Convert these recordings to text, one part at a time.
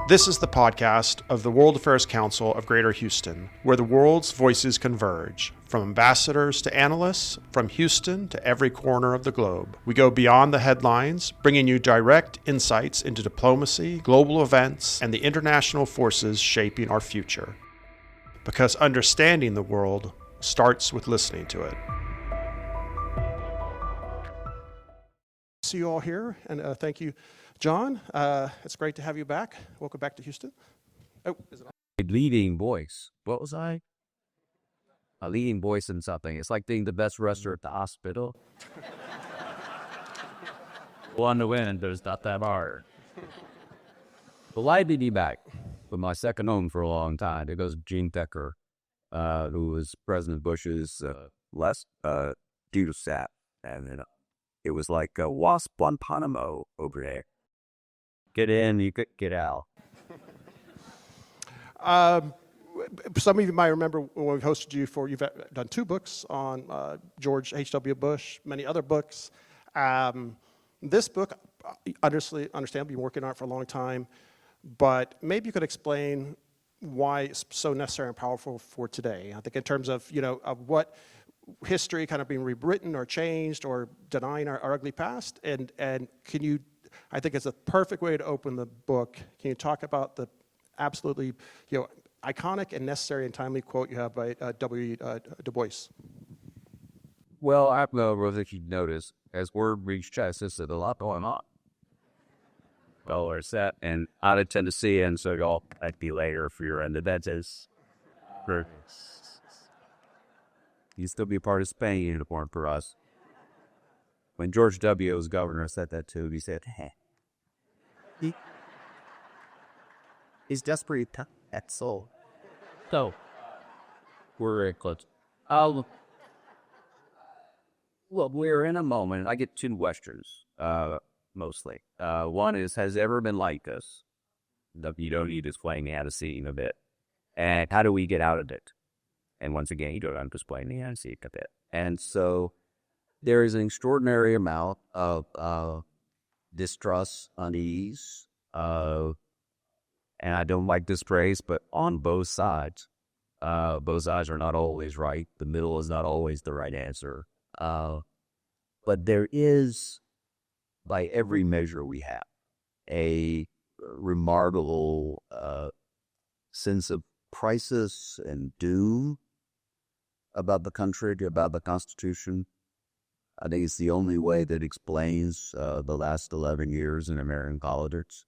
This is the podcast of the World Affairs Council of Greater Houston, where the world's voices converge, from ambassadors to analysts, from Houston to every corner of the globe. We go beyond the headlines, bringing you direct insights into diplomacy, global events, and the international forces shaping our future. Because understanding the world starts with listening to it. See you all here, and thank you, John. It's great to have you back. Welcome back to Houston. Oh, is it on? A leading voice. What was I? A leading voice in something. It's like being the best wrestler at the hospital. Won to win, but it's not that hard. Delighted to be back with my second home for a long time. It goes Gene Decker, who was President Bush's chief of staff. And it was like a wasp Guantanamo over there. Get in, you could get out. Some of you might remember when we've hosted you for, you've done 2 books on George H.W. Bush, many other books. This book, understand, you've been working on it for a long time, but maybe you could explain why it's so necessary and powerful for today. I think in terms of, of what history kind of being rewritten or changed or denying our ugly past, and can you, I think it's a perfect way to open the book. Can you talk about the absolutely, iconic and necessary and timely quote you have by W. Du Bois? Well, I don't know if you noticed, as word reached us, there's a lot going on. Well, we're set, and out of Tennessee, and so y'all, I'd be later for your end of that is. You still be a part of Spain uniform for us. When George W. was governor, I said that too. He said, he's desperate. That's so. So, we're very close. Well, we're in a moment. I get 2 questions, mostly. One is, has it ever been like this? You don't need to explain the antecedent a bit. And how do we get out of it? And once again, you don't have to explain the antecedent a bit. And so, there is an extraordinary amount of distrust, unease, and I don't like this phrase, but on both sides. Both sides are not always right. The middle is not always the right answer. But there is, by every measure we have, a remarkable sense of crisis and doom about the country, about the Constitution. I think it's the only way that explains the last 11 years in American politics.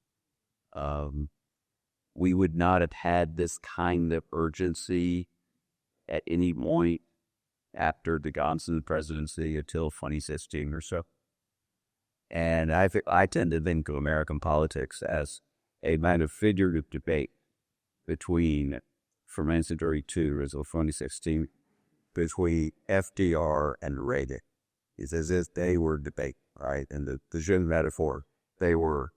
We would not have had this kind of urgency at any point after the Johnson presidency until 2016 or so. And I tend to think of American politics as a kind of figurative debate between, from January 2 until 2016, between FDR and Reagan. It's as if they were debate, right? And the Jim metaphor, they were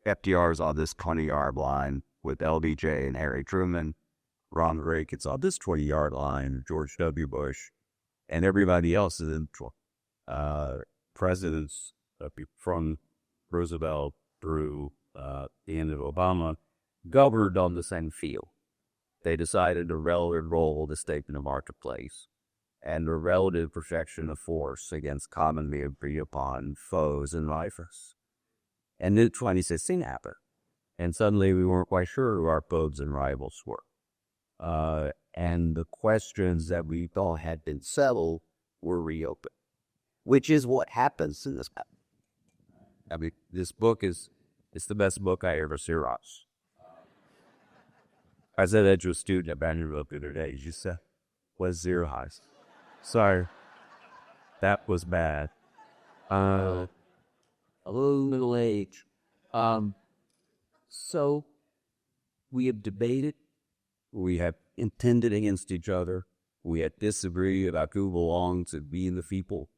FDR's on this 20-yard line with LBJ and Harry Truman. Ronald Reagan's on this 20-yard line, George W. Bush, and everybody else is in presidents from Roosevelt through the end of Obama governed on the same field. They decided a relative role of the state in the marketplace and the relative projection of force against commonly agreed upon foes and rivals. And then 2016 happened, and suddenly we weren't quite sure who our foes and rivals were. And the questions that we thought had been settled were reopened, which is what happens in this. I mean, this book it's the best book I ever see. Ross. I said that to a student at Vanderbilt the other day. He just said, "What's zero highs?" Sorry, that was bad. A little middle age. So we have debated. We have intended against each other. We have disagreed about who belongs to be the people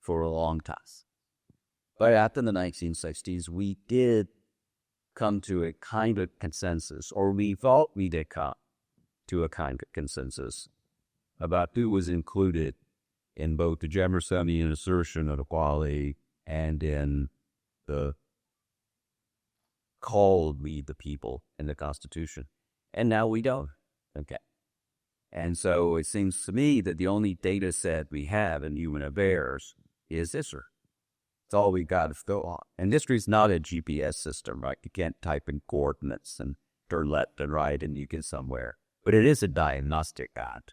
for a long time. But after the 1960s, we did come to a kind of consensus, or we thought we did come to a kind of consensus about who was included in both the Jeffersonian assertion of equality and in the called we the people in the Constitution. And now we don't. Okay. And so it seems to me that the only data set we have in human affairs is history. It's all we got to go on. And history is not a GPS system, right? You can't type in coordinates and turn left and right and you get somewhere. But it is a diagnostic guide.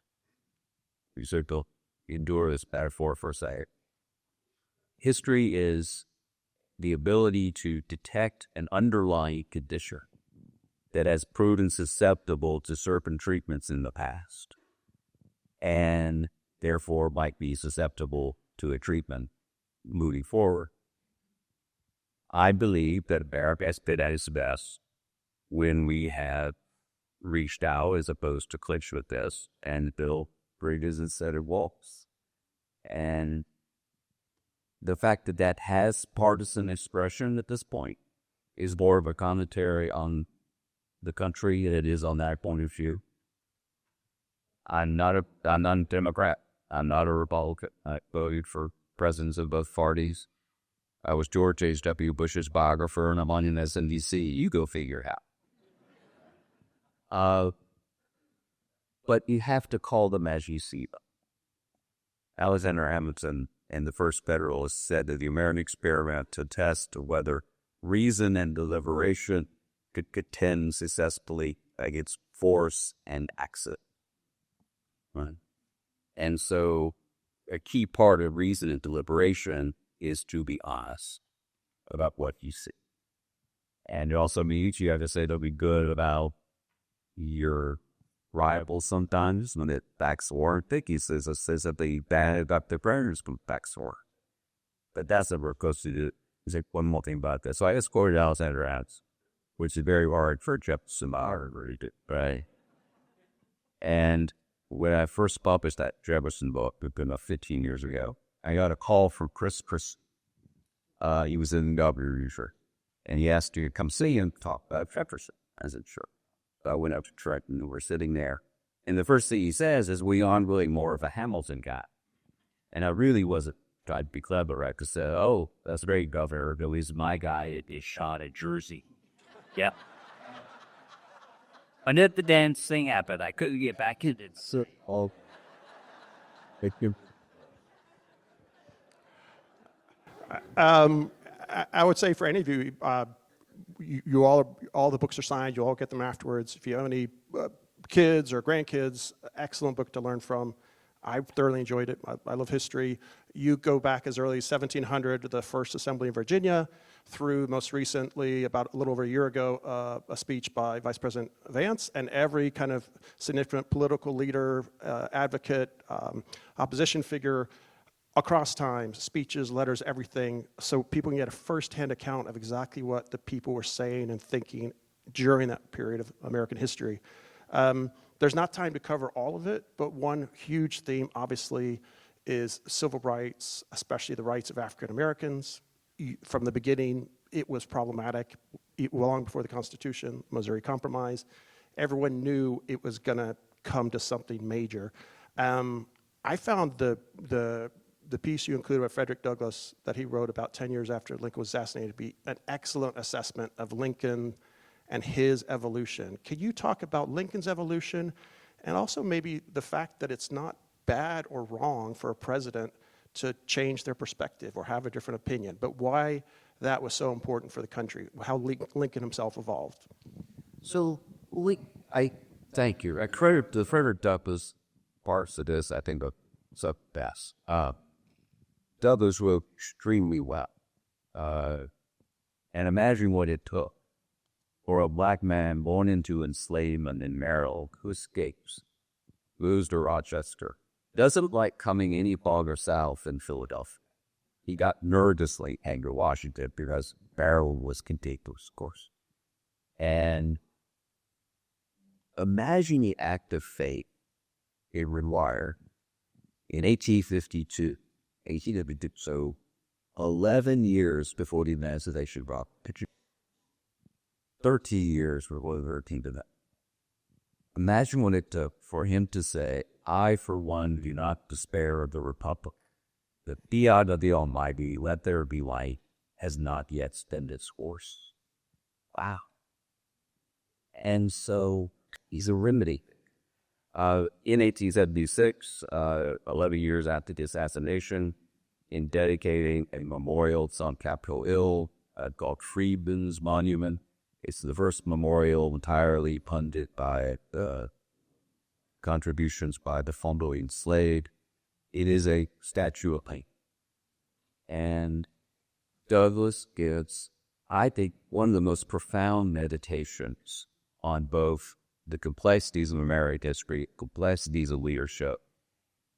We sort of endure this metaphor for a second. History is the ability to detect an underlying condition that has proven susceptible to certain treatments in the past and therefore might be susceptible to a treatment moving forward. I believe that America has been at its best when we have reached out as opposed to clinch with this and build bridges instead of walls. And the fact that that has partisan expression at this point is more of a commentary on the country than it is on that point of view. I'm not a Democrat. I'm not a Republican. I voted for presidents of both parties. I was George H.W. Bush's biographer, and I'm on MSNBC. You go figure it out. But you have to call them as you see them. Alexander Hamilton and the First Federalist said that the American experiment to test whether reason and deliberation could contend successfully against force and accident. Right? And so a key part of reason and deliberation is to be honest about what you see. And it also means you have to say to be good about your rivals sometimes when it backs war. I think he says something bad about the predators when it backs war. But that's never close to do. He's like, one more thing about that. So I just quoted Alexander Hamilton, which is very hard for Jefferson to read it, right? And when I first published that Jefferson book, about 15 years ago, I got a call from Chris. He was in the W. And he asked me to come see him talk about Jefferson. I said, sure. So I went up to Trenton and we're sitting there. And the first thing he says is, we aren't really more of a Hamilton guy. And I really wasn't trying to be clever, right? Because, oh, that's great, Governor. He's my guy is shot at Jersey. Yep. And then the damn thing happened. I couldn't get back in it. So, oh. Thank you. I would say for any of you, you all the books are signed. You all get them afterwards. If you have any kids or grandkids, excellent book to learn from. I thoroughly enjoyed it. I love history. You go back as early as 1700 to the first assembly in Virginia, through most recently, about a little over a year ago, a speech by Vice President Vance, and every kind of significant political leader, advocate, opposition figure, across time, speeches, letters, everything, so people can get a first-hand account of exactly what the people were saying and thinking during that period of American history. There's not time to cover all of it, but one huge theme, obviously, is civil rights, especially the rights of African Americans. From the beginning, it was problematic. Long before the Constitution, Missouri Compromise, everyone knew it was going to come to something major. I found the piece you included by Frederick Douglass that he wrote about 10 years after Lincoln was assassinated to be an excellent assessment of Lincoln and his evolution. Can you talk about Lincoln's evolution and also maybe the fact that it's not bad or wrong for a president to change their perspective or have a different opinion, but why that was so important for the country, how Lincoln himself evolved? So, I thank you. I credit the Frederick Douglass parts of this, I think, are the best. Douglass wrote extremely well. And imagine what it took for a black man born into enslavement in Maryland who escapes, moves to Rochester, doesn't like coming any farther south in Philadelphia. He got nervously angry Washington because Maryland was contiguous, of course. And imagine the act of fate it required in 1852. So 11 years before the Emancipation Proclamation, 13 years before the 13th of that. Imagine what it took for him to say, I, for one, do not despair of the Republic. The fiat of the Almighty, let there be light, has not yet spent its course. Wow. And so he's a remedy. In 1876, 11 years after the assassination, in dedicating a memorial on Capitol Hill called Freedman's Monument. It's the first memorial entirely funded by contributions by the formerly enslaved. It is a statue of pain. And Douglas gives, I think, one of the most profound meditations on both the complexities of American history, complexities of leadership,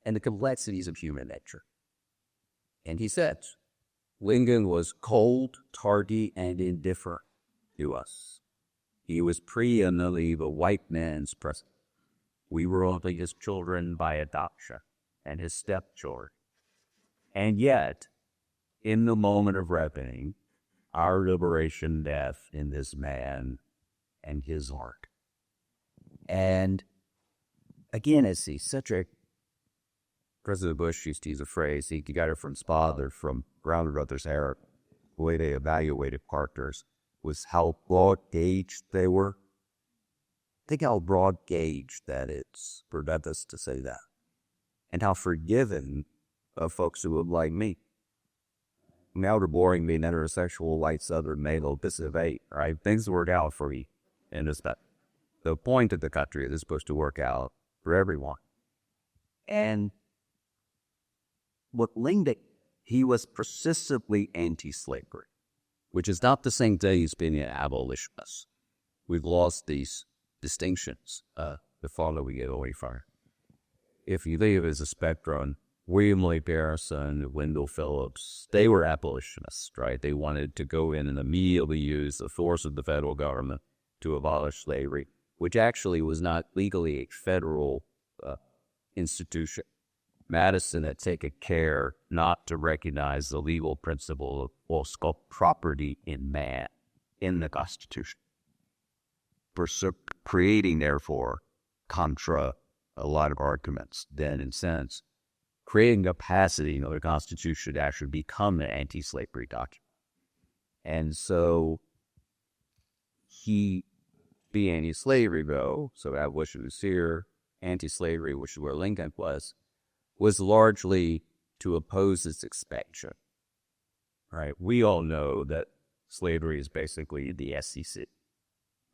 and the complexities of human nature. And he says, Lincoln was cold, tardy, and indifferent to us. He was preeminently the white man's president. We were only his children by adoption and his stepchildren. And yet, in the moment of reckoning, our liberation death in this man and his art. And again, as he's such a President Bush used to use a phrase, he got it from his father, from Brown Brothers era, the way they evaluated partners was how broad gauged they were. Think how broad gauged that is for us to say that. And how forgiving of folks who look like me. Now they're boring me, an heterosexual white southern male, this is eight, right? Things work out for me. And it's that the point of the country is supposed to work out for everyone. And what Lincoln, he was persistently anti-slavery, which is not the same thing as being an abolitionist. We've lost these distinctions the farther we get away from it. If you think of it as a spectrum, William Lloyd Garrison, Wendell Phillips, they were abolitionists, right? They wanted to go in and immediately use the force of the federal government to abolish slavery, which actually was not legally a federal institution. Madison had taken care not to recognize the legal principle of what's called property in man in the Constitution, for creating, therefore, contra a lot of arguments, then in sense, creating capacity in the Constitution to actually become an anti-slavery document. And so he, being anti-slavery, though, so abolition was here, anti-slavery, which is where Lincoln was largely to oppose its expansion. Right? We all know that slavery is basically the SEC,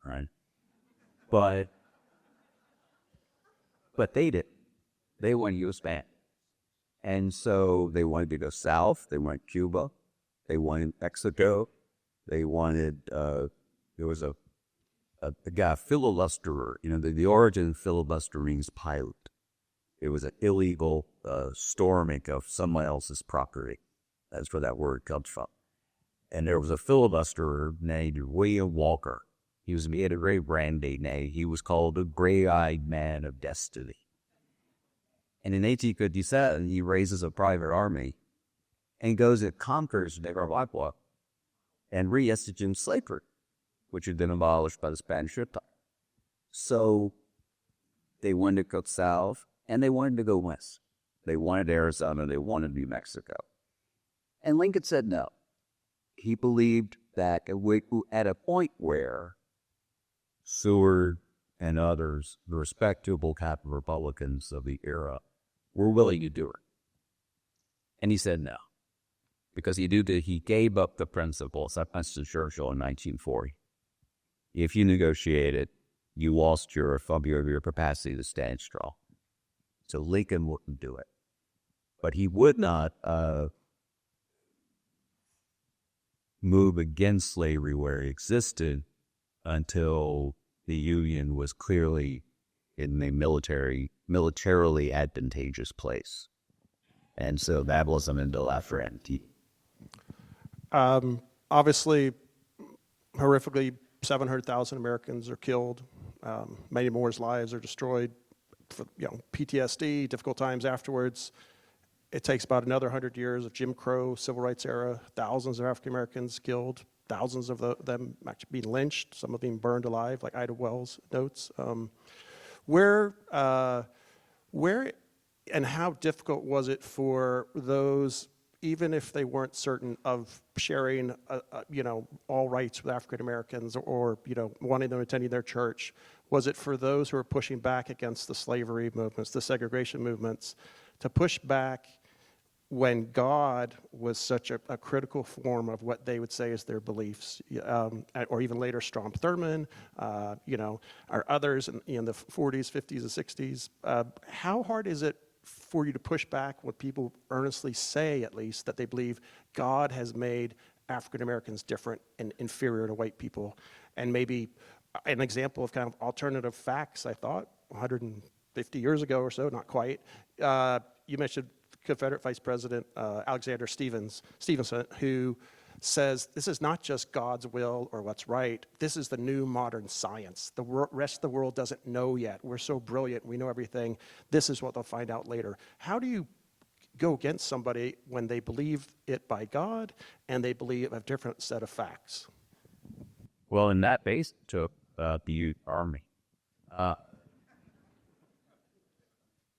right? But they did. They wanted to expand. And so they wanted to go south. They wanted Cuba. They wanted Mexico. They wanted, there was a guy, a filibusterer, the origin of filibuster means pilot. It was an illegal storming of someone else's property. That's where that word comes from. And there was a filibusterer named William Walker. He had a very brandy name. He was called the gray-eyed man of destiny. And in 1857, he raises a private army and goes and conquers Nicaragua and reinstitutes slavery, which had been abolished by the Spanish Empire. So they wanted to go south and they wanted to go west. They wanted Arizona, they wanted New Mexico. And Lincoln said no. He believed that at a point where Seward and others, the respectable Catholic Republicans of the era, were willing to do it. And he said no. Because he gave up the principles of Winston Churchill in 1940. If you negotiated, you lost your capacity to stand strong. So Lincoln wouldn't do it. But he would not move against slavery where it existed until the Union was clearly in a militarily advantageous place. And so that was him into Lafayette. Obviously, horrifically, 700,000 Americans are killed. Many more's lives are destroyed. For, PTSD, difficult times afterwards. It takes about another 100 years of Jim Crow, civil rights era, thousands of African Americans killed, thousands of them actually being lynched, some of them being burned alive, like Ida Wells notes. Where and how difficult was it for those even if they weren't certain of sharing, all rights with African Americans or, wanting them attending their church? Was it for those who were pushing back against the slavery movements, the segregation movements, to push back when God was such a critical form of what they would say is their beliefs, or even later Strom Thurmond, or others in the 40s, 50s, and 60s. How hard is it for you to push back when people earnestly say, at least, that they believe God has made African Americans different and inferior to white people? And maybe an example of kind of alternative facts, I thought, 150 years ago or so, not quite. You mentioned Confederate Vice President Alexander Stevenson, who says this is not just God's will or what's right. This is the new modern science. The rest of the world doesn't know yet. We're so brilliant. We know everything. This is what they'll find out later. How do you go against somebody when they believe it by God and they believe a different set of facts? Well, in that base took the army.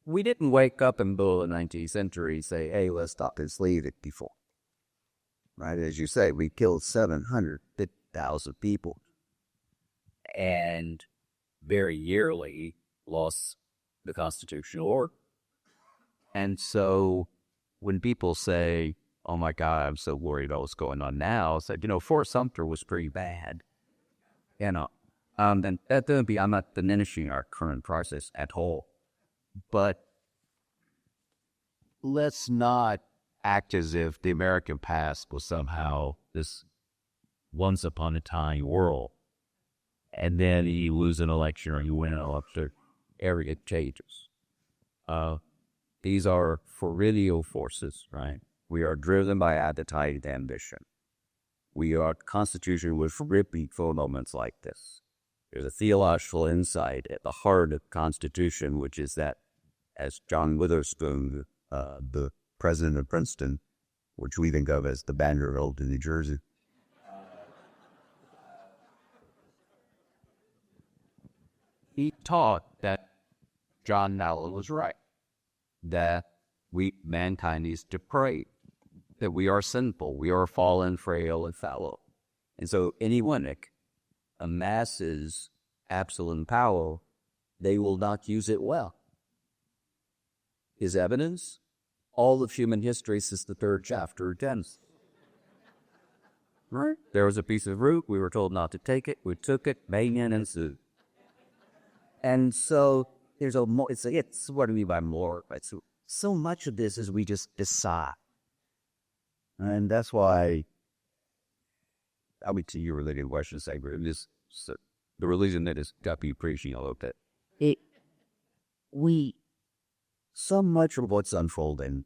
We didn't wake up in the middle of the 19th century and say, hey, let's stop enslaving people. Right? As you say, we killed 750,000 people. And very yearly lost the constitutional order. And so when people say, oh my God, I'm so worried about what's going on now, I said, Fort Sumter was pretty bad. And that doesn't be, I'm not diminishing our current process at all. But let's not act as if the American past was somehow this once upon a time world. And then you lose an election or you win an election, area changes. These are perennial forces, right? We are driven by appetite and ambition. Our Constitution was written for moments like this. There's a theological insight at the heart of the Constitution, which is that, as John Witherspoon, the president of Princeton, which we think of as the Vanderbilt in New Jersey, he taught that John Knowles was right, that mankind is depraved, that we are sinful, we are fallen, frail, and fallow. And so anyone that amasses absolute power, they will not use it well. His evidence? All of human history since the third chapter of Genesis. Right? There was a piece of fruit, we were told not to take it, we took it, banging and sued. And so there's it's what do we mean by more? Right? So much of this is we just decide. And that's why I'll be to your related question, Saber. The religion that has got me preaching a little bit. So much of what's unfolding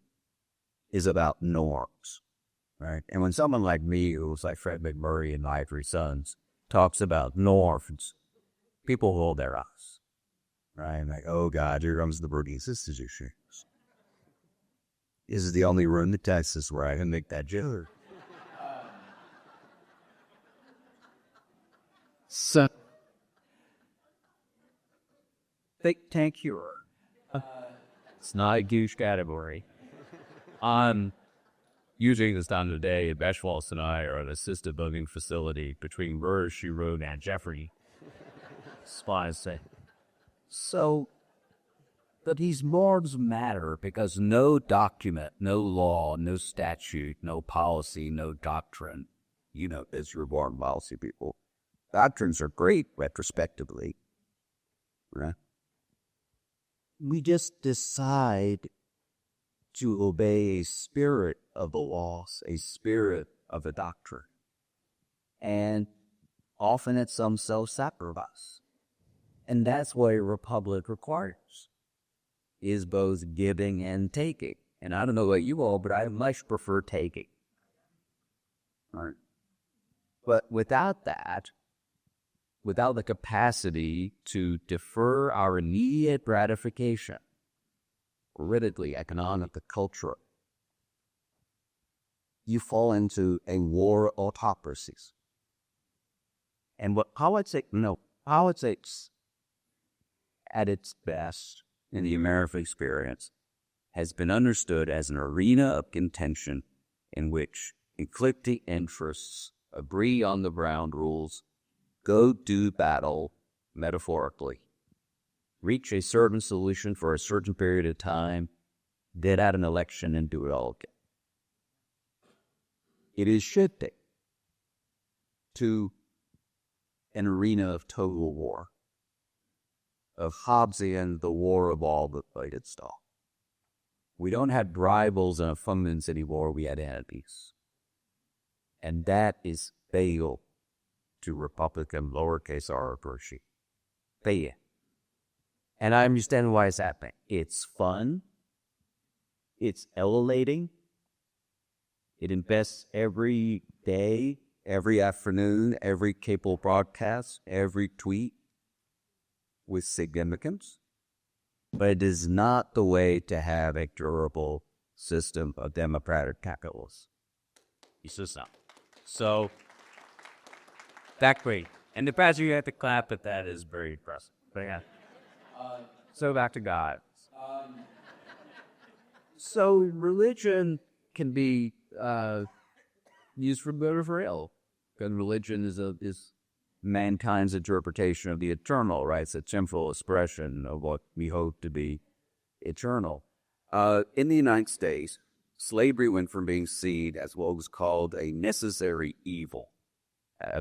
is about norms, right? And when someone like me, who's like Fred McMurray and my three sons, talks about norms, people hold their eyes, right? Like, oh God, here comes the Buddhist institution. This is the only room in Texas where I can make that joke. So, think tank hero. It's not a huge category. I'm using this time today, Bashwalls and I are at an assisted living facility between Burr, Road, and Jeffrey. Spies say. So, but these norms matter because no document, no law, no statute, no policy, no doctrine, is reborn policy, people. Doctrines are great retrospectively, right? We just decide to obey a spirit of the laws, a spirit of the doctrine. And often it's some self-sacrifice. And that's what a republic requires, is both giving and taking. And I don't know about you all, but I much prefer taking. Right? But without that, without the capacity to defer our immediate gratification, politically, economically, culturally, you fall into a war of autocracies. And what politics at its best in the American experience has been understood as an arena of contention in which conflicting interests agree on the ground rules, go do battle, metaphorically, reach a certain solution for a certain period of time, then add an election and do it all again. It is shifting to an arena of total war, of Hobbesian, the war of all that fighted stall. We don't have rivals and opponents anymore, we had enemies. And that is fatal to Republican lowercase r approach. Fail. And I understand why it's happening. It's fun. It's elevating. It invests every day, every afternoon, every cable broadcast, every tweet with significance. But it is not the way to have a durable system of democratic capitalism. It's just not. So, that's great. And the fact you have to clap at that is very impressive. But yeah. So back to God. So religion can be used for good or for ill. Because religion is mankind's interpretation of the eternal, right? It's a temporal expression of what we hope to be eternal. In the United States, slavery went from being seen as what was called a necessary evil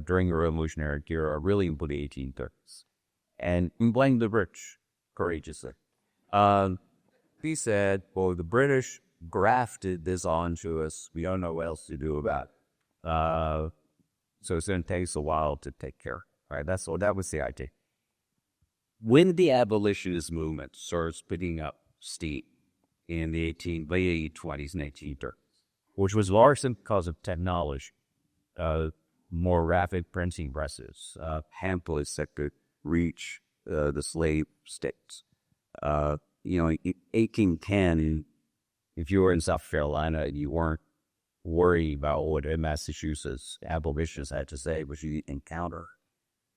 during the Revolutionary era, really into the 1830s. And we blamed the rich, courageously. He said, well, the British grafted this onto us. We don't know what else to do about it. So it's going to take us a while to take care. Right? That was the idea. When the abolitionist movement started picking up steam in the late 1820s and 1830s, which was largely because of technology, more rapid printing presses, pamphlets that could reach the slave states. 1810, if you were in South Carolina and you weren't worried about what Massachusetts abolitionists had to say, which you encounter,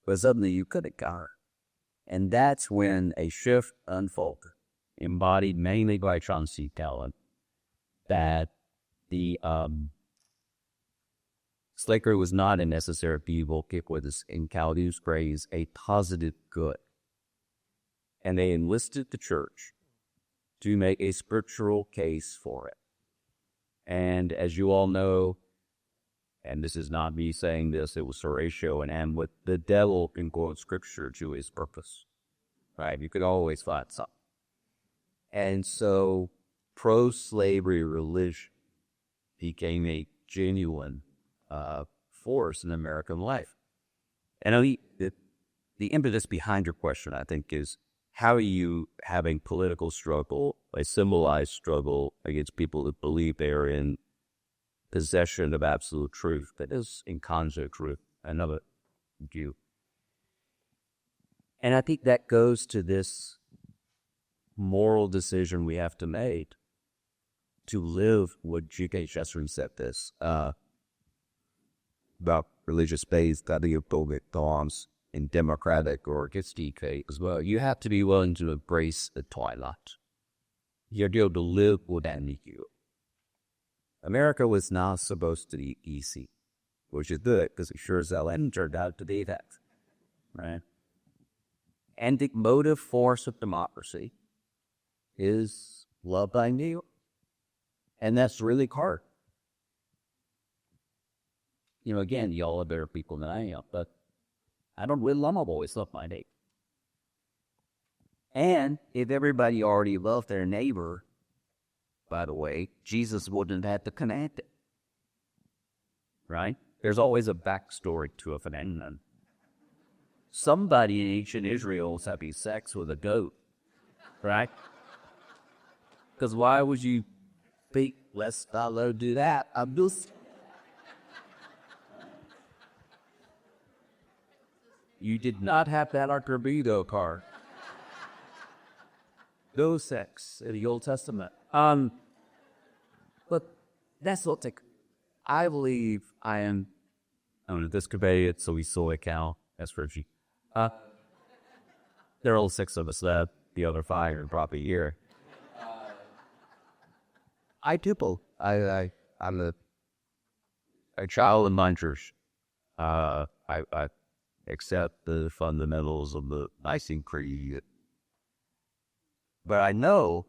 but suddenly you could encounter. And that's when a shift unfolded, embodied mainly by Chauncey Talon, that the slavery was not a necessary evil, it was, in Calhoun's phrase, a positive good. And they enlisted the church to make a scriptural case for it. And as you all know, and this is not me saying this, it was Horatio and Hamlet, the devil can quote scripture to his purpose. Right? You could always find something. And so pro-slavery religion became a genuine force in American life. And the impetus behind your question, I think, is how are you having political struggle, a symbolized struggle against people that believe they are in possession of absolute truth that is in concept truth, another view. And I think that goes to this moral decision we have to make to live what G.K. Chesterton said this about religious faith that you build it thorns in democratic or against DK as well. You have to be willing to embrace the twilight. You have to be able to live within you. America was not supposed to be easy, which is good because it sure as hell turned out to be that, right? And the motive force of democracy is love thy neighbor. And that's really hard. Again, y'all are better people than I am, but I don't really love my boys, love my neighbor. And if everybody already loved their neighbor, by the way, Jesus wouldn't have to command it. Right? There's always a backstory to a phenomenon. Somebody in ancient Israel was having sex with a goat. Right? Because why would you think, let's not let her do that? I'm just... You did not have that Arturbido card. No sex in the Old Testament. But that's what I believe I'm an Episcopalian, so we saw a cow. That's for G. There are all 6 of us left. The other 5 are probably here. I do both. I'm a child of my church. I accept the fundamentals of the Nicene Creed, but I know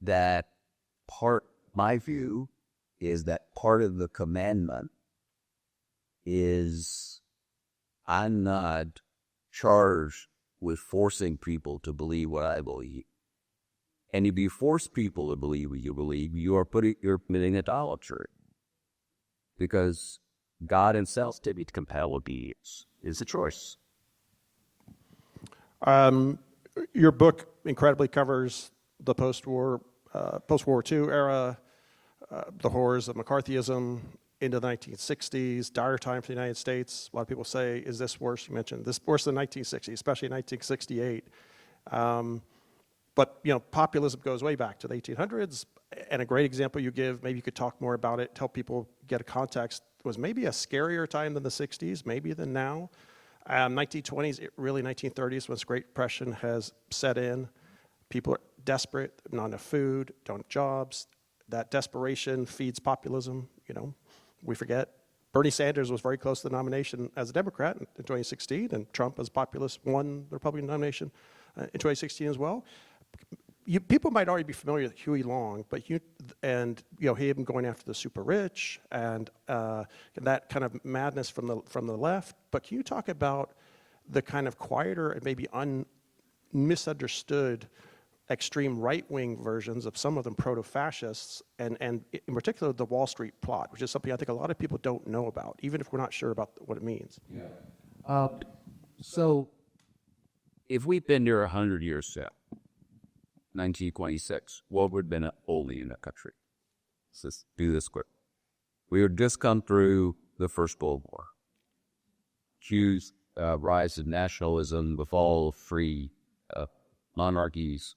that my view is that part of the commandment is I'm not charged with forcing people to believe what I believe. And if you force people to believe what you believe, you're committing idolatry. Because God himself, to be compelled obedience, is a choice. Your book incredibly covers the post-war II era, the horrors of McCarthyism into the 1960s, dire time for the United States. A lot of people say, is this worse? You mentioned this worse than 1960, especially 1968. But, populism goes way back to the 1800s. And a great example you give, maybe you could talk more about it, help people get a context, was maybe a scarier time than the 60s, maybe than now. 1920s, really 1930s, when the Great Depression has set in. People are desperate, not enough food, don't have jobs. That desperation feeds populism, We forget Bernie Sanders was very close to the nomination as a Democrat in 2016, and Trump, as populist, won the Republican nomination in 2016 as well. People might already be familiar with Huey Long, but he had going after the super rich and that kind of madness from the left. But can you talk about the kind of quieter and maybe misunderstood extreme right-wing versions of some of them proto-fascists, and in particular the Wall Street plot, which is something I think a lot of people don't know about, even if we're not sure about what it means. Yeah. So if we've been here 100 years since 1926, what would have been holy in the country? Let's just do this quick. We had just come through the First World War. Huge rise of nationalism, the fall of free monarchies.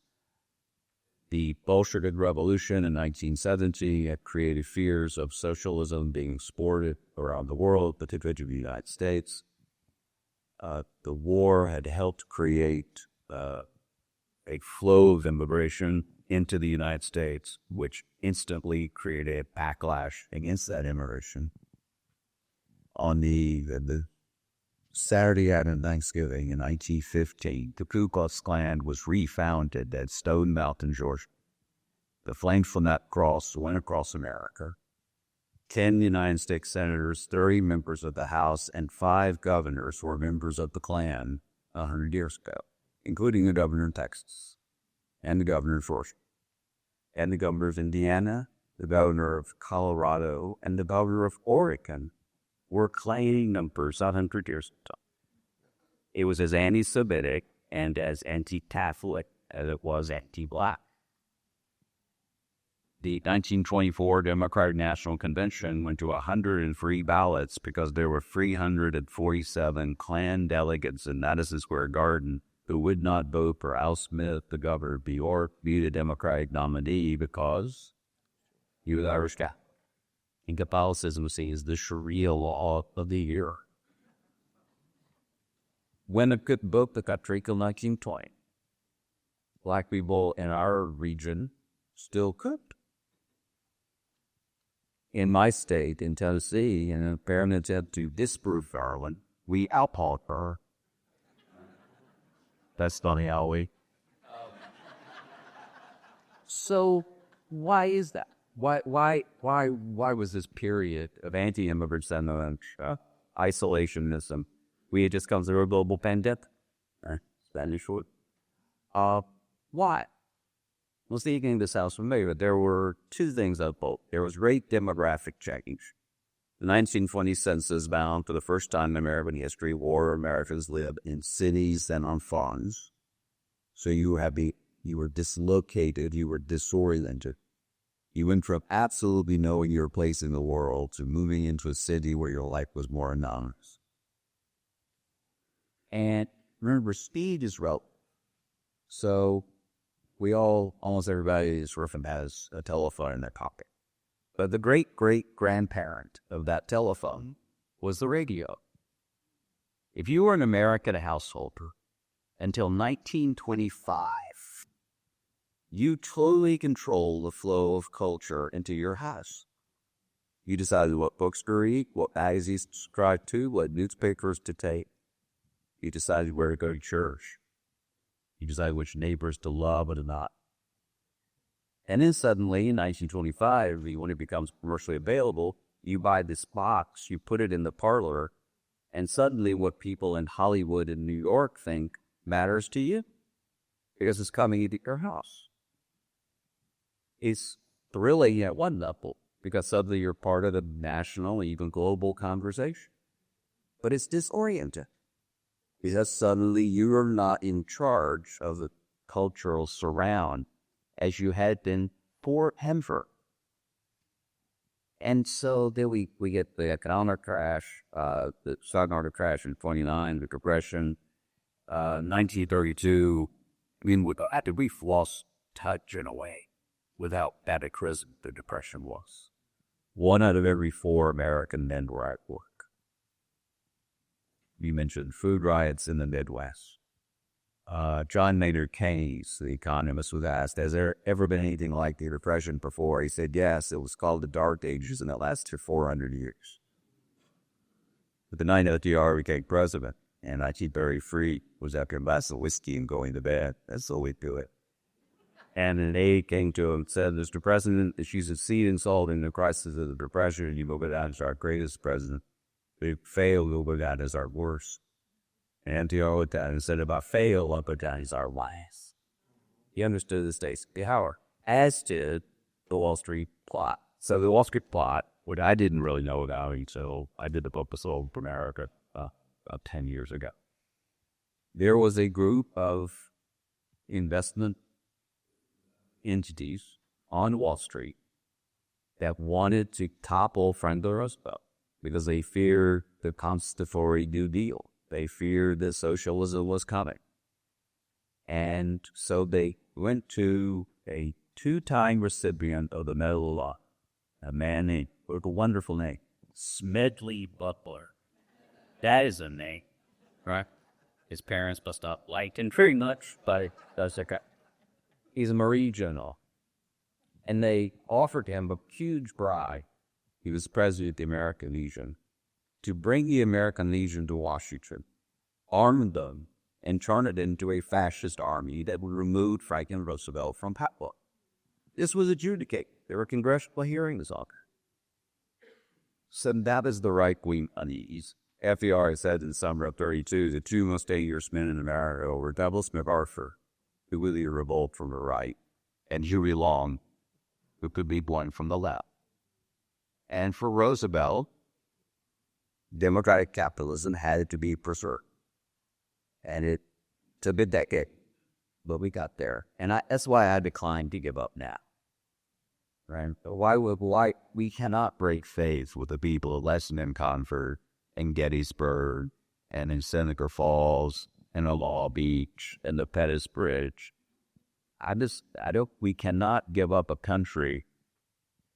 The Bolshevik Revolution in 1970 had created fears of socialism being exported around the world, particularly to the United States. The war had helped create a flow of immigration into the United States, which instantly created a backlash against that immigration. On the Saturday after Thanksgiving in 1915, the Ku Klux Klan was refounded at Stone Mountain, Georgia. The flames from that cross went across America. 10 United States senators, 30 members of the House, and 5 governors were members of the Klan 100 years ago, including the governor of Texas, and the governor of Georgia, and the governor of Indiana, the governor of Colorado, and the governor of Oregon were Klan members 100 years ago. It was as anti-Semitic and as anti-Catholic as it was anti-Black. The 1924 Democratic National Convention went to 103 ballots because there were 347 Klan delegates in Madison Square Garden who would not vote for Al Smith, the governor of New York, be the Democratic nominee because he was Irish Catholic. And Catholicism was seen as the Sharia law of the year. When it could vote the country till 1920, Black people in our region still could. In my state, in Tennessee, in an apparent attempt to disprove Garland, we outlawed her. That's funny, how we. So, why is that? Why was this period of anti-immigrant sentiment, isolationism? We had just come through a global pandemic. Spanish word. Why? Well, speaking this sounds familiar, there were 2 things of both. There was great demographic change. The 1920 census found for the first time in American history where Americans live in cities and on farms. So you were dislocated, you were disoriented. You went from absolutely knowing your place in the world to moving into a city where your life was more anonymous. And remember, speed is relative. So almost everybody is has a telephone in their pocket. But the great-great-grandparent of that telephone was the radio. If you were an American householder until 1925, you totally control the flow of culture into your house. You decided what books to read, what magazines to subscribe to, what newspapers to take. You decided where to go to church. You decided which neighbors to love or to not. And then suddenly, in 1925, when it becomes commercially available, you buy this box, you put it in the parlor, and suddenly what people in Hollywood and New York think matters to you because it's coming into your house. It's thrilling at one level because suddenly you're part of the national, even global conversation. But it's disorienting because suddenly you are not in charge of the cultural surround as you had been forever. And so then we get the economic crash, the stock market crash in 29, the depression, 1932. I mean, we've lost touch in a way with how cataclysmic the depression was. 1 out of every 4 American men were at work. You mentioned food riots in the Midwest. John Maynard Keynes, the economist, was asked, has there ever been anything like the Depression before? He said, yes, it was called the Dark Ages, and it lasted for 400 years. But the night FDR became president, and I keep very free, was after a glass of whiskey and going to bed. That's the way to do it. And an aide came to him and said, Mr. President, if you succeed in solving the crisis of the Depression, you will go down as our greatest president. If you fail, you'll go down as our worst. And FDR looked at it and said, if I fail, I'll go down as our last. He understood the stakes of power, as did the Wall Street plot. So the Wall Street plot, what I didn't really know about until I did the book The Soul of America about 10 years ago. There was a group of investment entities on Wall Street that wanted to topple Franklin Roosevelt because they feared the Constitutory New Deal. They feared that socialism was coming. And so they went to a 2-time recipient of the Medal of Honor, a man named, with a wonderful name, Smedley Butler. That is a name, right? His parents must not like him very much, but that's okay. He's a Marine general. And they offered him a huge bribe. He was president of the American Legion, to bring the American Legion to Washington, arm them, and turn it into a fascist army that would remove Franklin Roosevelt from power. This was adjudicated. There were congressional hearings on it. So that is the right-wing unease. FDR said in the summer of 32, the 2 most dangerous men in America were Douglas MacArthur, who would lead a revolt from the right, and Huey Long, who could be one from the left. And for Roosevelt, democratic capitalism had to be preserved. And it took a decade, but we got there. And that's why I declined to give up now. Right? Why we cannot break faith with the people of Lexington Concord and Gettysburg and in Seneca Falls and Law Beach and the Pettus Bridge. We cannot give up a country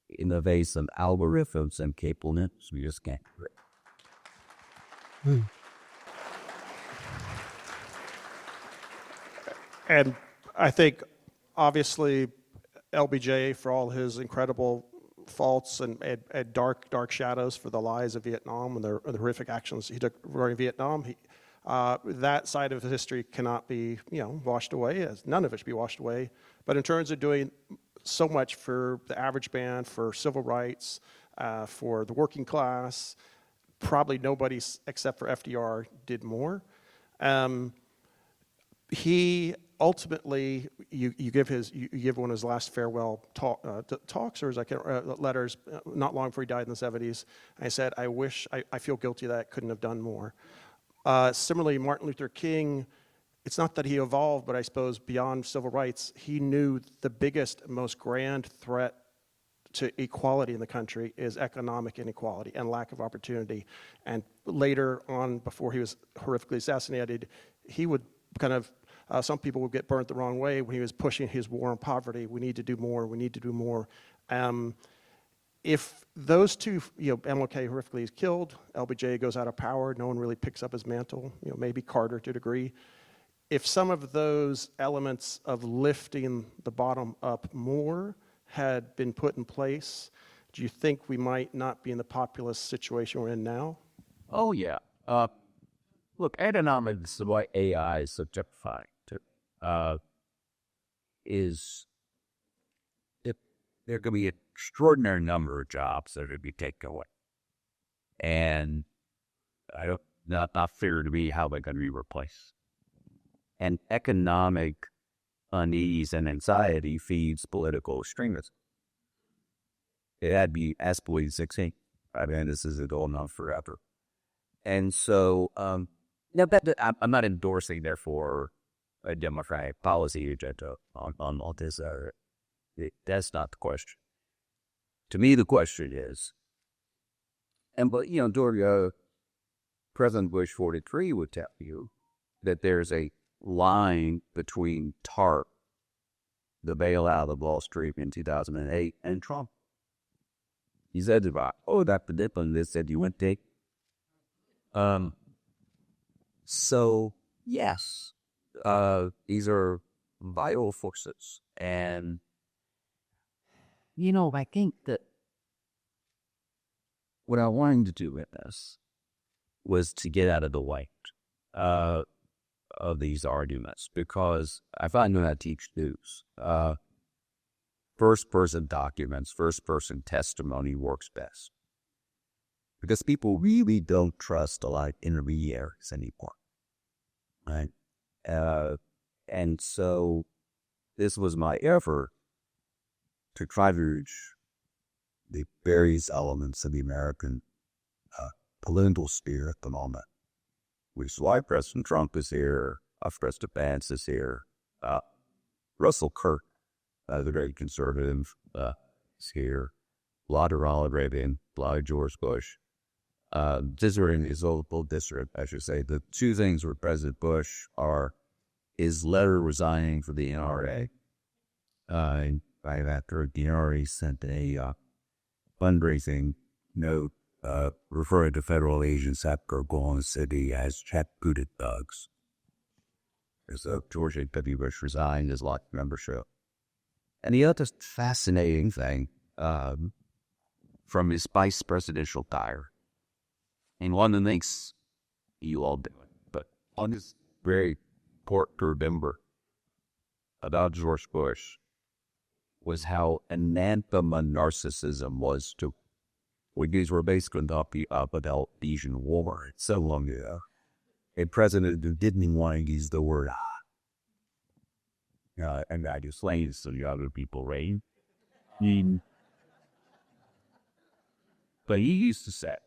in the face of algorithms and capableness. We just can't do it. And I think, obviously, LBJ, for all his incredible faults and dark shadows for the lies of Vietnam and the horrific actions he took during Vietnam, that side of history cannot be, washed away. As none of it should be washed away. But in terms of doing so much for the average man, for civil rights, for the working class, probably nobody except for FDR did more. He ultimately, you give one of his last farewell talks, or letters, not long before he died in the 70s. And I said, I feel guilty that I couldn't have done more. Similarly, Martin Luther King, it's not that he evolved, but I suppose beyond civil rights, he knew the biggest, most grand threat to equality in the country is economic inequality and lack of opportunity. And later on, before he was horrifically assassinated, he would kind of, some people would get burnt the wrong way when he was pushing his war on poverty. We need to do more. We need to do more. If those two, MLK horrifically is killed, LBJ goes out of power, no one really picks up his mantle, maybe Carter to a degree. If some of those elements of lifting the bottom up more had been put in place, do you think we might not be in the populist situation we're in now? Oh, yeah. Look, economics, the way AI is subjectifying to, is if there could be an extraordinary number of jobs that would be taken away. And I don't, not fair to me how they're going to be replaced. And economic unease and anxiety feeds political extremism. It had to be Aspley 16. I mean, this is going on forever. And so, now I'm not endorsing, therefore, a Democratic policy agenda on all this. That's not the question. To me, the question is, during President Bush 43 would tell you that there's a line between TARP, the bailout of Wall Street in 2008, and Trump. He said about, that the dip on this said you went take. So yes, these are vital forces, and I think that what I wanted to do with this was to get out of the way of these arguments, because I find when I teach news, first-person documents, first-person testimony works best, because people really don't trust a lot of intermediaries anymore, right? And so this was my effort to try to reach the various elements of the American political sphere at the moment, which is why President Trump is here, President Vance is here, Russell Kirk, the very conservative, is here, a lot of Ronald Reagan, a lot of George Bush. These are in his old district, I should say. The two things with President Bush are his letter resigning from the NRA. Right after the NRA sent a fundraising note referring to federal agents at Oklahoma City as jackbooted thugs. So George H.W. Bush resigned his lot membership. And the other fascinating thing from his vice presidential diary, and one of the things you all do, but one is very important to remember about George Bush was how anathema narcissism was to, when these were basically not be up about Asian war. It's so long ago. A president who didn't want to use the word and I just slain so the other people reign. But he used to say,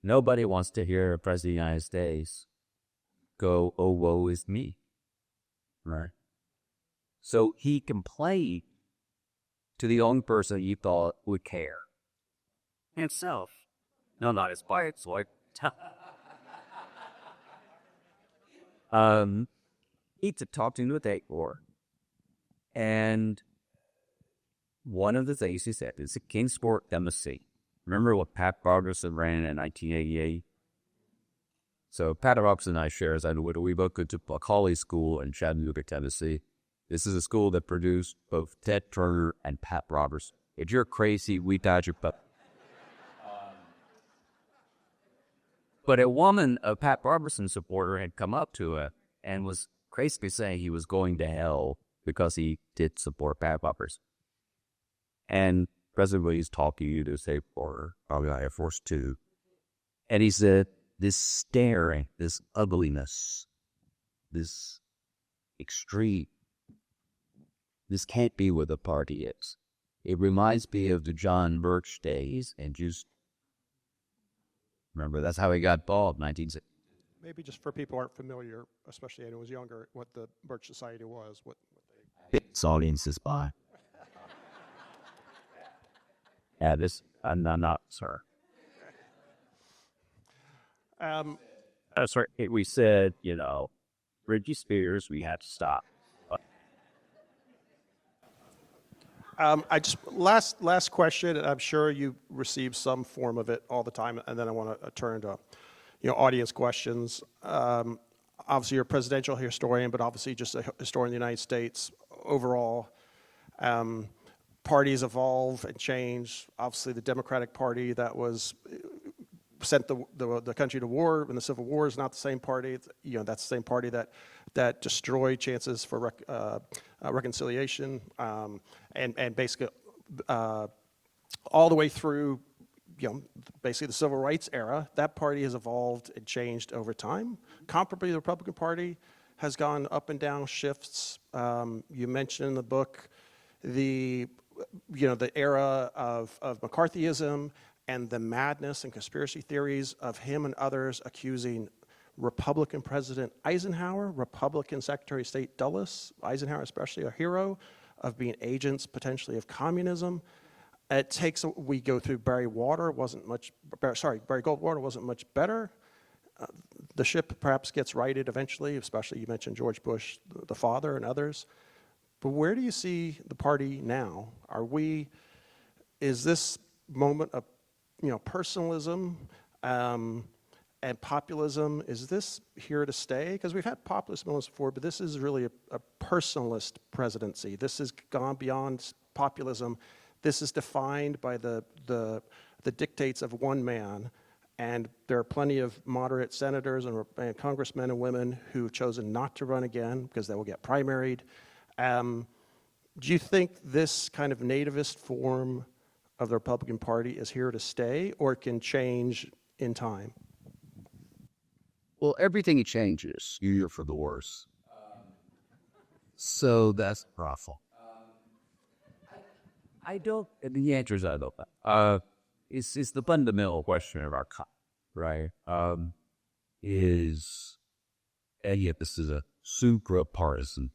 nobody wants to hear a president of the United States go, oh, woe is me. Right? So he complained to the only person he thought would care. Himself. No, not his wife. So he talked into a take war. And one of the things he said is a Kingsport embassy. Remember what Pat Robertson ran in 1988? So Pat Robertson and I share, we both go to Macaulay School in Chattanooga, Tennessee. This is a school that produced both Ted Turner and Pat Robertson. If you're crazy, we got your butt. But a woman, a Pat Robertson supporter, had come up to it and was basically saying he was going to hell because he did support Pat Robertson. And President Williams talking to you to say, or probably Air Force Two. And he said, this staring, this ugliness, this extreme, this can't be what the party is. It reminds me of the John Birch days, and just remember that's how he got bald, 1960. Maybe just for people who aren't familiar, especially anyone who was younger, what the Birch Society was. Its audience is by. Yeah, this, I'm not, sir. Sorry, we said, Britney Spears, we had to stop. I just last question, and I'm sure you receive some form of it all the time, and then I want to turn to audience questions. Obviously, you're a presidential historian, but obviously just a historian of the United States overall. parties evolve and change. Obviously, the Democratic Party that was sent the country to war in the Civil War is not the same party. That's the same party that destroyed chances for reconciliation, and basically all the way through, basically the Civil Rights era. That party has evolved and changed over time. Comparably, the Republican Party has gone up and down shifts. You mentioned in the book the era of McCarthyism and the madness and conspiracy theories of him and others accusing Republican President Eisenhower, Republican Secretary of State Dulles, Eisenhower especially a hero, of being agents potentially of communism. We go through Barry Goldwater wasn't much better. The ship perhaps gets righted eventually, especially you mentioned George Bush, the father, and others. But where do you see the party now? Is this moment of personalism and populism, is this here to stay? Because we've had populist moments before, but this is really a personalist presidency. This has gone beyond populism. This is defined by the dictates of one man, and there are plenty of moderate senators and congressmen and women who have chosen not to run again because they will get primaried. Do you think this kind of nativist form of the Republican Party is here to stay, or it can change in time? Well, everything changes year for the worse. So that's awful. I don't. The answer is I don't know. It's the fundamental question of our time, right? And yet this is a supra-partisan.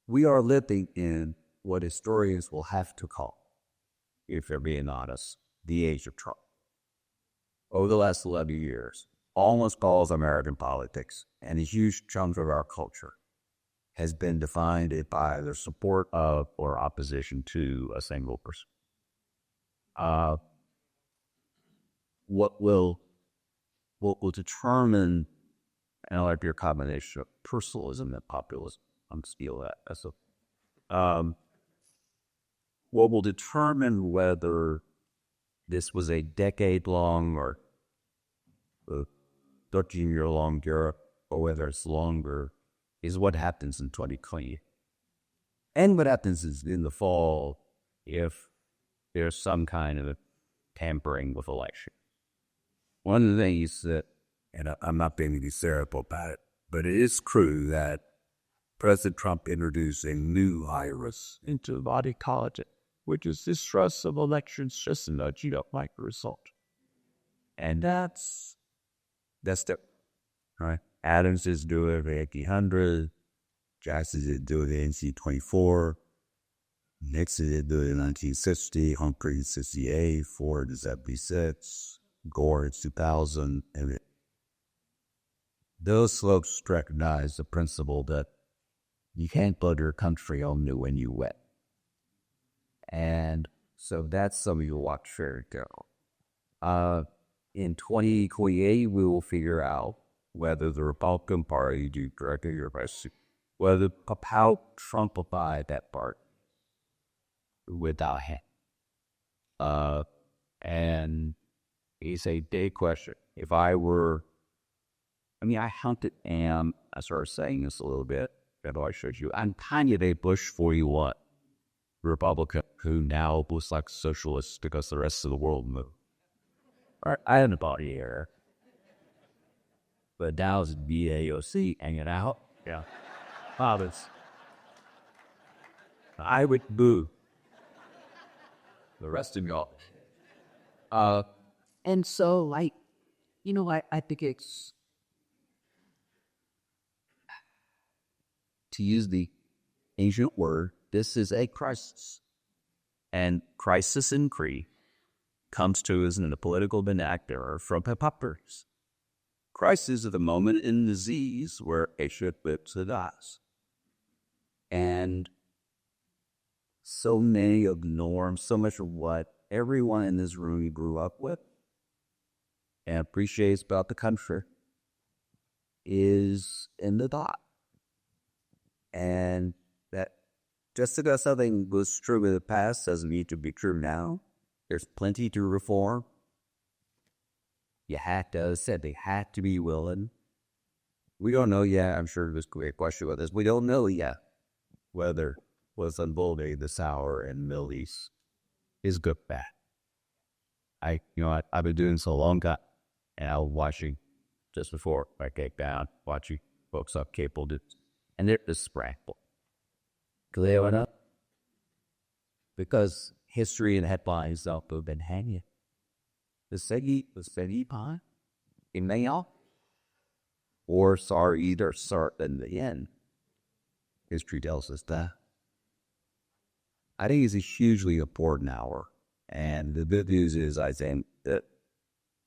We are living in what historians will have to call, if they're being honest, the age of Trump. Over the last 11 years, almost all of American politics and a huge chunk of our culture has been defined by their support of or opposition to a single person. What will determine, and I like your combination of personalism and populism, I'm steal that. What will determine whether this was a decade-long or a 13-year-long era, or whether it's longer, is what happens in 2020. And what happens is in the fall if there's some kind of tampering with election. One of the things that, and I'm not being hysterical about it, but it is true that President Trump introduced a new virus into the body politic, which is distrust of elections just a nudge, you don't like the result. And that's the, right? Adams is doing it in 1800, Jackson is doing it in 1924, Nixon is doing it in 1960, Humphrey in 68, Ford in 76, Gore in 2000. And those folks recognize the principle that you can't build your country only when you win. And so that's something you'll watch very carefully. In 2028, we will figure out whether the Republican Party do directly or by whether how Trumpify that part without him. And it's a big question. If I were, I hunted and I started saying this a little bit, that I showed you. I'm kind of a Bush 41 Republican who now looks like socialist because the rest of the world moved. All right, I had a body here. But now it's BAOC hanging out. Yeah. Fathers. I would boo the rest of y'all. And so, I think it's, to use the ancient word, this is a crisis. And crisis in Cree comes to us in the political vernacular from Hippocrates. Crisis is the moment in disease where a ship lives or dies. And so many of the norms, so much of what everyone in this room grew up with and appreciates about the country is in the dot. And that just because something was true in the past doesn't need to be true now. There's plenty to reform. You had to, as I said, they had to be willing. We don't know yet. I'm sure there's a question about this. We don't know yet whether what's unfolding this hour in the Middle East is good or bad. I've been doing this a long time, and I was watching just before I came down, watching folks up cable news, and they're just scrambled. Clear enough? Because history and headlines have been hanging. The city pie in Mayo, or sorry, either start in the end. History tells us that. I think it's a hugely important hour. And the good news is, I think, that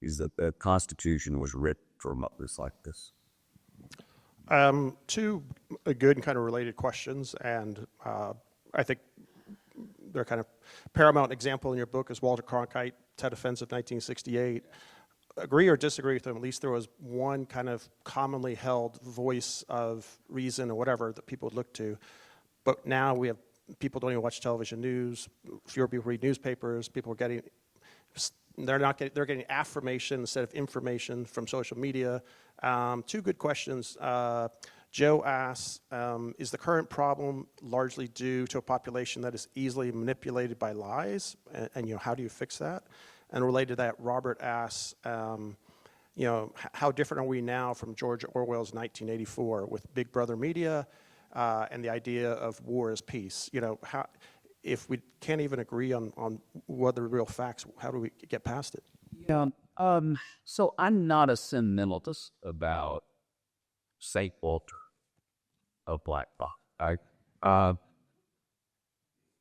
the Constitution was written for moments like this. Two good and kind of related questions, and I think they're kind of paramount example in your book is Walter Cronkite, Tet Offensive 1968. Agree or disagree with him, at least there was one kind of commonly held voice of reason or whatever that people would look to. But now we have people don't even watch television news, fewer people read newspapers, people are getting, they're getting affirmation instead of information from social media. Two good questions. Joe asks, is the current problem largely due to a population that is easily manipulated by lies? And how do you fix that? And related to that, Robert asks, how different are we now from George Orwell's 1984 with Big Brother media and the idea of war as peace? If we can't even agree on what the real facts, how do we get past it? Yeah. So I'm not a sentimentalist about St. Walter of Black Rock.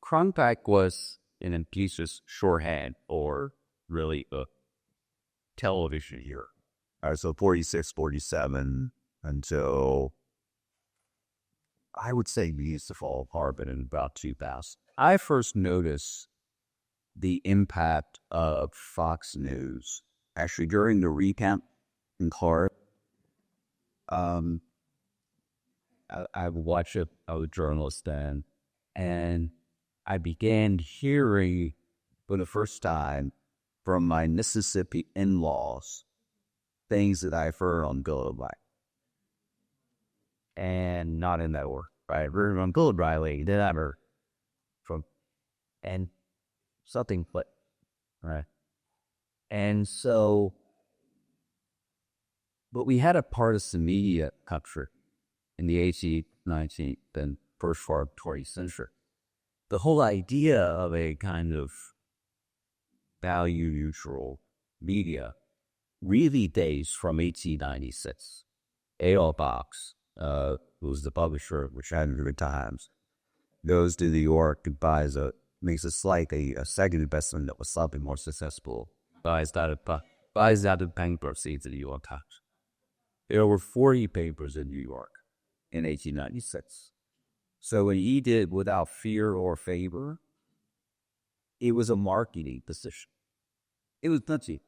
Cronkite was an impetuous shorthand or really a television era. So 46, 47 until I would say we used to fall apart, but in about 2000. I first noticed the impact of Fox News Actually, during the recount in Clark, I watched it. I was a journalist then, and I began hearing for the first time from my Mississippi in-laws things that I've heard on Bill O'Reilly, and not in that order. Right, heard on Bill O'Reilly, then I heard from, and something clicked. Right, and so, but we had a partisan media country in the 18th, 19th, and first part of the 20th century. The whole idea of a kind of value-neutral media really dates from 1896. A.L. Box, who was the publisher of the Chattanooga Times, goes to New York and makes a second investment that was slightly more successful, buys out the bankruptcy to the New York Times. There were 40 papers in New York in 1896. So when he did Without Fear or Favor, it was a marketing decision. It was nutty,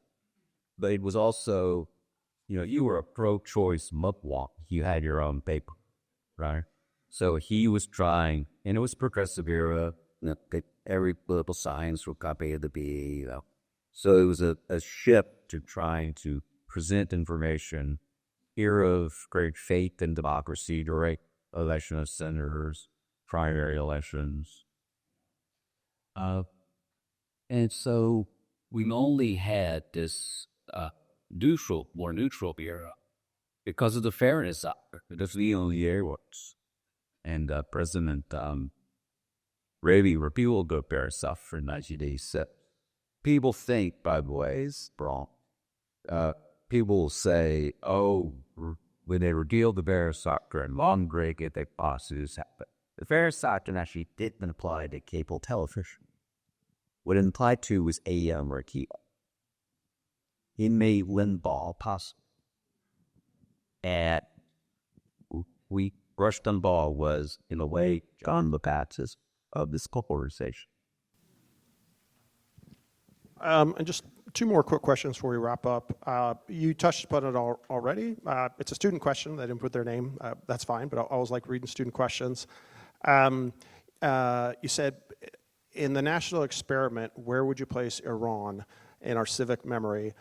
but it was also, you were a pro-choice mugwump. You had your own paper, right? So he was trying, and it was progressive era. Every political science would copy the B. So it was a shift to trying to present information. Era of great faith in democracy, direct election of senators, primary elections. And so we only had this more neutral era because of the Fairness Act. That's the only airworks. And President Raby repealed the Fairness Act for 1987. People think, by the way, is wrong. People say, when they repealed the Fairness Act during long break, if they possibly this happened. The Fairness Act actually didn't apply to cable television. What it applied to was AM radio. It made Limbaugh possible. And Rush Limbaugh was, in a way, John the Baptist of this polarization. And just two more quick questions before we wrap up. You touched upon it already. It's a student question. They didn't put their name. That's fine, but I always like reading student questions. You said, in the national experiment, where would you place Iran in our civic memory?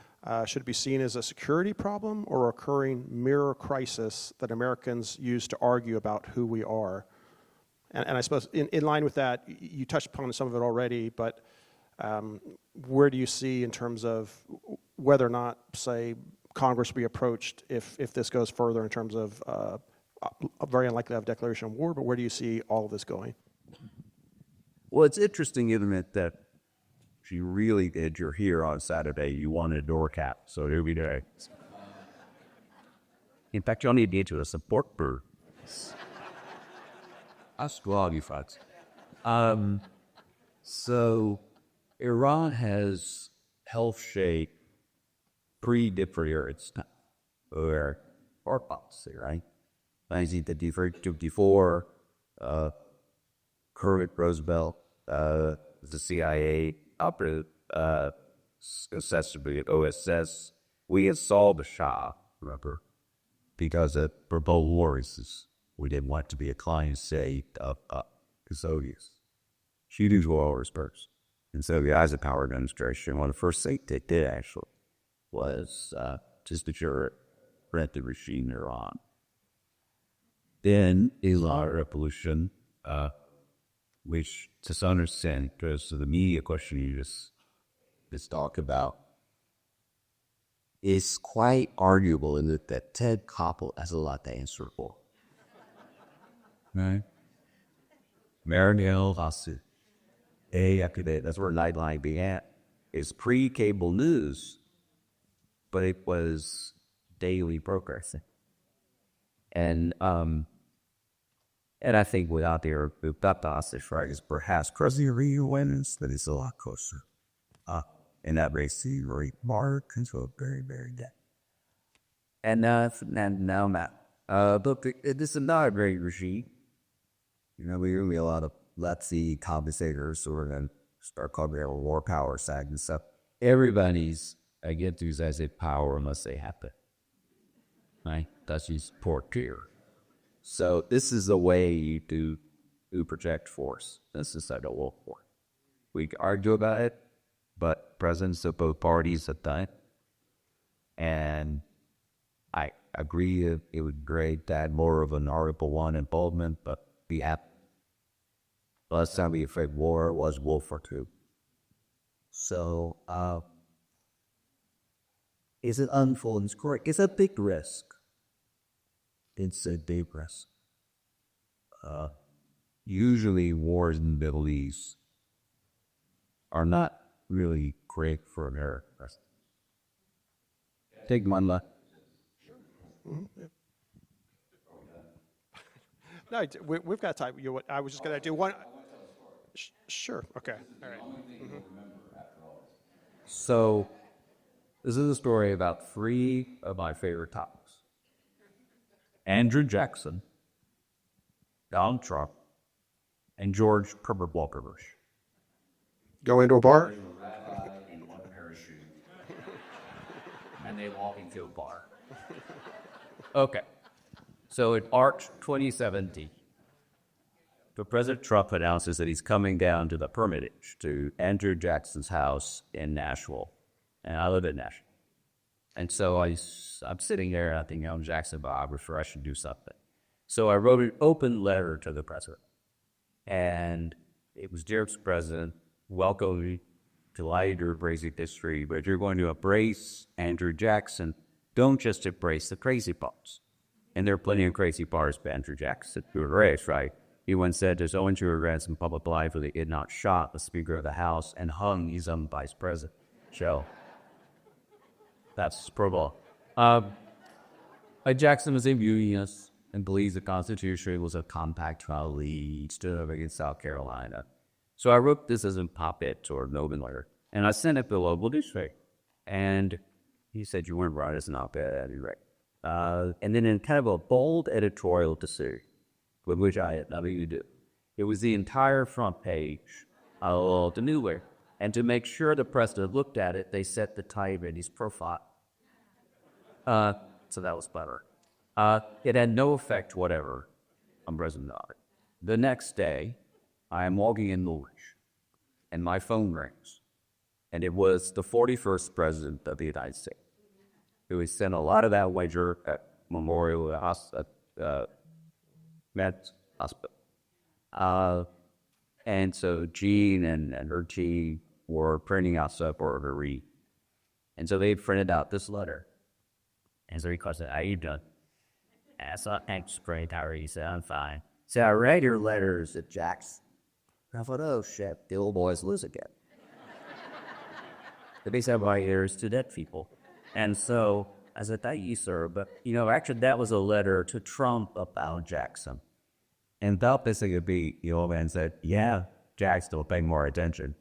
Should it be seen as a security problem or a recurring mirror crisis that Americans use to argue about who we are? And I suppose in line with that, you touched upon some of it already, but where do you see in terms of whether or not, say, Congress will be approached if this goes further in terms of very unlikely to have a declaration of war, but where do you see all of this going? Well, it's interesting, isn't it, that she really did. You're here on Saturday. You wanted a door cap, so here we go. In fact, you only need to a support bird. That's glad folks. So Iran has health shaped pre-different or policy, right? 1954, Kermit Roosevelt, the CIA operative, accessibility at OSS. We installed the Shah, remember, because for both wars, we didn't want to be a client state of the Soviets. She did wars first. And so the Eisenhower administration, one of the first things they did actually was just to prevent the regime in Iran. Then Iran Revolution, which to some extent goes to the media question you just talked about, is quite arguable in that Ted Koppel has a lot to answer for. Right? Marinelle lawsuit. That's where Nightline began. It's pre-cable news, but it was daily broadcasting. And I think without the hostage strikes, perhaps crossing the wins, that is a lot closer. And that makes the rate mark into very, very dead. And now, Matt. But this is not a great regime. You know, we're going to be a lot of let's see compensators who are going to start calling our war power sag and stuff. Everybody's enthusiastic power unless they happen. Right? That's just poor tier. So this is a way to project force. This is like a war. We can argue about it, but presidents of both parties have done it. And I agree it would be great to add more of an Article 1 involvement, but we have. Last time we afraid war was World War II. So, is it unfolding? It's correct. It's a big risk. It's a big risk. Usually wars in the Middle East are not really great for America. Take one look. No, we've got time. I was just going to do one. Sure. Okay. All right. Mm-hmm. So, this is a story about three of my favorite topics: Andrew Jackson, Donald Trump, and George Herbert Walker Bush. Go into a bar? In one parachute. And they walk into a bar. Okay. So in March 2017, President Trump announces that he's coming down to the Hermitage to Andrew Jackson's house in Nashville. And I live in Nashville. And so I'm sitting there and I think, Jackson biographer, I should do something. So I wrote an open letter to the president. And it was, dear President, welcome, delighted to embrace history, but if you're going to embrace Andrew Jackson, don't just embrace the crazy parts. And there are plenty of crazy parts by Andrew Jackson to erase, right? He once said there's owing to regrets in public life that he had not shot the Speaker of the House and hung his own Vice President. So, that's Pro Bowl. Jackson was a unionist and believes the Constitution was a compact trial lead, stood up against South Carolina. So I wrote this as a pop-it or an open letter, and I sent it to the local newspaper. And he said, you weren't right, it's not bad at any rate. And then in kind of a bold editorial to see, with which I had nothing to do, it was the entire front page of the newspaper. And to make sure the president looked at it, they set the time in his profile. So that was better. It had no effect whatever on President Dodd. The next day, I am walking in the lunch, and my phone rings. And it was the 41st president of the United States, who had sent a lot of that wager at Memorial Med Hospital. And so Jean and her team were printing out stuff for her to read. And so they printed out this letter. And so he calls it, "How you doing?" And I said, "Thanks, great. How are you?" He said, "I'm fine." So I read your letters at Jack's. I thought, oh shit, the old boys lose again. The base of my ears to dead people. And so I said, "Thank you, sir." But, actually, that was a letter to Trump about Jackson. And that basically be, the old man said, yeah, Jack's still paying more attention.